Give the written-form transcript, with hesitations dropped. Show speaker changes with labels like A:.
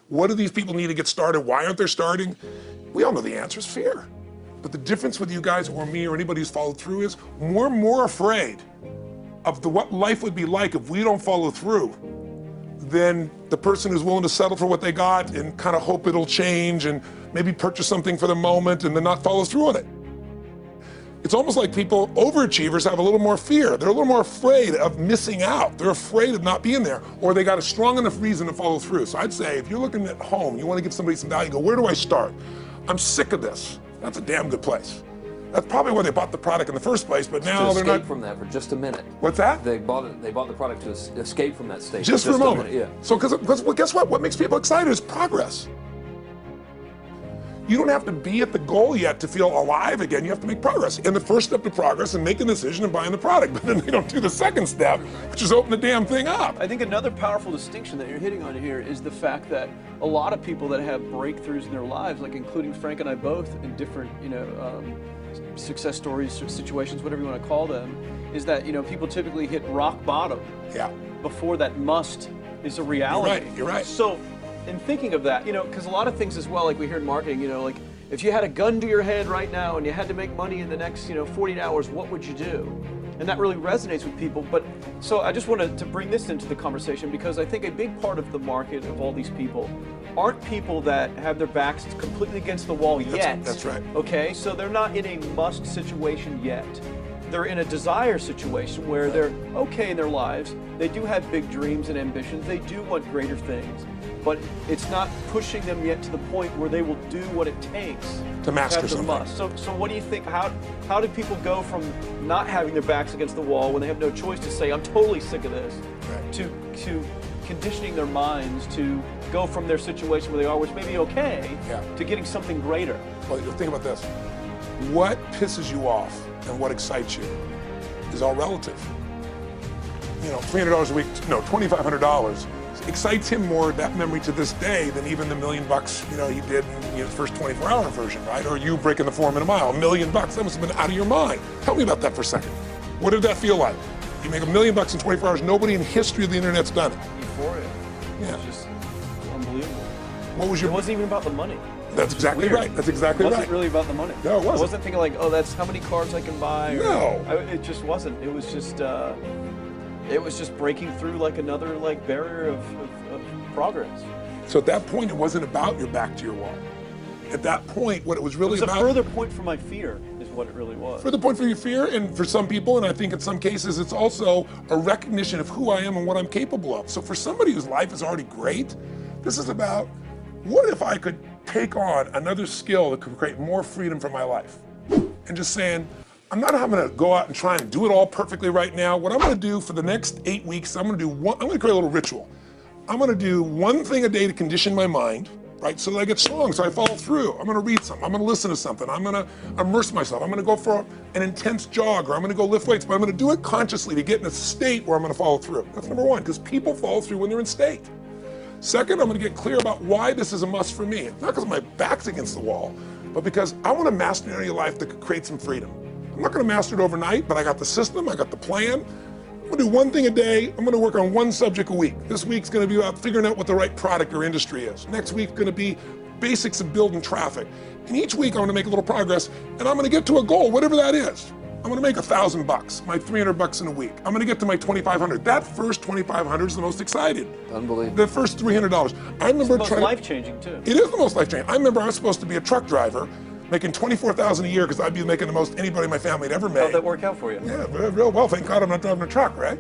A: What do these people need to get started? Why aren't they starting? We all know the answer is fear. But the difference with you guys or me or anybody who's followed through is we're more afraid of what life would be like if we don't follow through than the person who's willing to settle for what they got and kind of hope it'll change and maybe purchase something for the moment and then not follow through on it. It's almost like people, overachievers, have a little more fear. They're a little more afraid of missing out. They're afraid of not being there, or they got a strong enough reason to follow through. So I'd say if you're looking at home, you want to give somebody some value, go, where do I start? I'm sick of this. That's a damn good place. That's probably why they bought the product in the first place, but now they're not.
B: To escape from that for just a minute.
A: What's that?
B: They bought the product to escape from that state.
A: Just for a moment.
B: Yeah.
A: So, because well, guess what? What makes people excited is progress. You don't have to be at the goal yet to feel alive again. You have to make progress. And the first step to progress is making a decision and buying the product. But then they don't do the second step, which is open the damn thing up.
C: I think another powerful distinction that you're hitting on here is the fact that a lot of people that have breakthroughs in their lives, like including Frank and I both in different, success stories, situations, whatever you want to call them, is that, people typically hit rock bottom before that must is a reality.
A: You're right.
C: So, in thinking of that, because a lot of things as well, like we hear in marketing, like if you had a gun to your head right now and you had to make money in the next, 48 hours, what would you do? And that really resonates with people. But so I just wanted to bring this into the conversation because I think a big part of the market of all these people aren't people that have their backs completely against the wall yet.
A: That's right.
C: Okay, so they're not in a must situation yet. They're in a desire situation where they're okay in their lives. They do have big dreams and ambitions. They do want greater things. But it's not pushing them yet to the point where they will do what it takes
A: to master something.
C: Must. So what do you think? How do people go from not having their backs against the wall when they have no choice to say, I'm totally sick of this, to conditioning their minds to go from their situation where they are, which may be okay, to getting something greater?
A: Well, think about this. What pisses you off and what excites you is all relative. $300 a week, no, $2,500 excites him more, that memory to this day, than even the $1 million he did in the first 24-hour version, right? Or you breaking the 4-minute mile, $1 million. That must have been out of your mind. Tell me about that for a second. What did that feel like? You make $1 million in 24 hours. Nobody in the history of the internet's done it.
C: Euphoria.
A: Yeah.
C: It was just unbelievable.
A: What was your?
C: It wasn't even about the money.
A: That's exactly right. That's exactly right.
C: It wasn't really about the money.
A: No, it wasn't.
C: I wasn't thinking like, oh, that's how many cars I can buy.
A: No.
C: It just wasn't. It was just. It was just breaking through like another barrier of progress.
A: So at that point, it wasn't about your back to your wall. At that point, what it was really about—
C: It was a further point for my fear, is what it really was.
A: Further point for your fear, and for some people, and I think in some cases, it's also a recognition of who I am and what I'm capable of. So for somebody whose life is already great, this is about, what if I could take on another skill that could create more freedom for my life? And just saying, I'm not going to go out and try and do it all perfectly right now. What I'm going to do for the next 8 weeks, I'm going to create a little ritual. I'm going to do one thing a day to condition my mind, right? So that I get strong, so I follow through. I'm going to read something. I'm going to listen to something. I'm going to immerse myself. I'm going to go for an intense jog, or I'm going to go lift weights, but I'm going to do it consciously to get in a state where I'm going to follow through. That's number one, because people follow through when they're in state. Second, I'm going to get clear about why this is a must for me. Not because my back's against the wall, but because I want to master an area of life that could create some freedom. I'm not going to master it overnight, but I got the system, I got the plan. I'm going to do one thing a day. I'm going to work on one subject a week. This week's going to be about figuring out what the right product or industry is. Next week's going to be basics of building traffic. And each week I'm going to make a little progress, and I'm going to get to a goal, whatever that is. I'm going to make $1,000, my $300 in a week. I'm going to get to my $2,500. That first $2,500 is the most excited.
B: Unbelievable.
A: The first $300. I remember
C: it's the most life-changing too.
A: It is the most life-changing. I remember I was supposed to be a truck driver, making $24,000 a year because I'd be making the most anybody in my family had ever made.
C: How'd that work out for you?
A: Yeah, real well. Thank God I'm not driving a truck, right?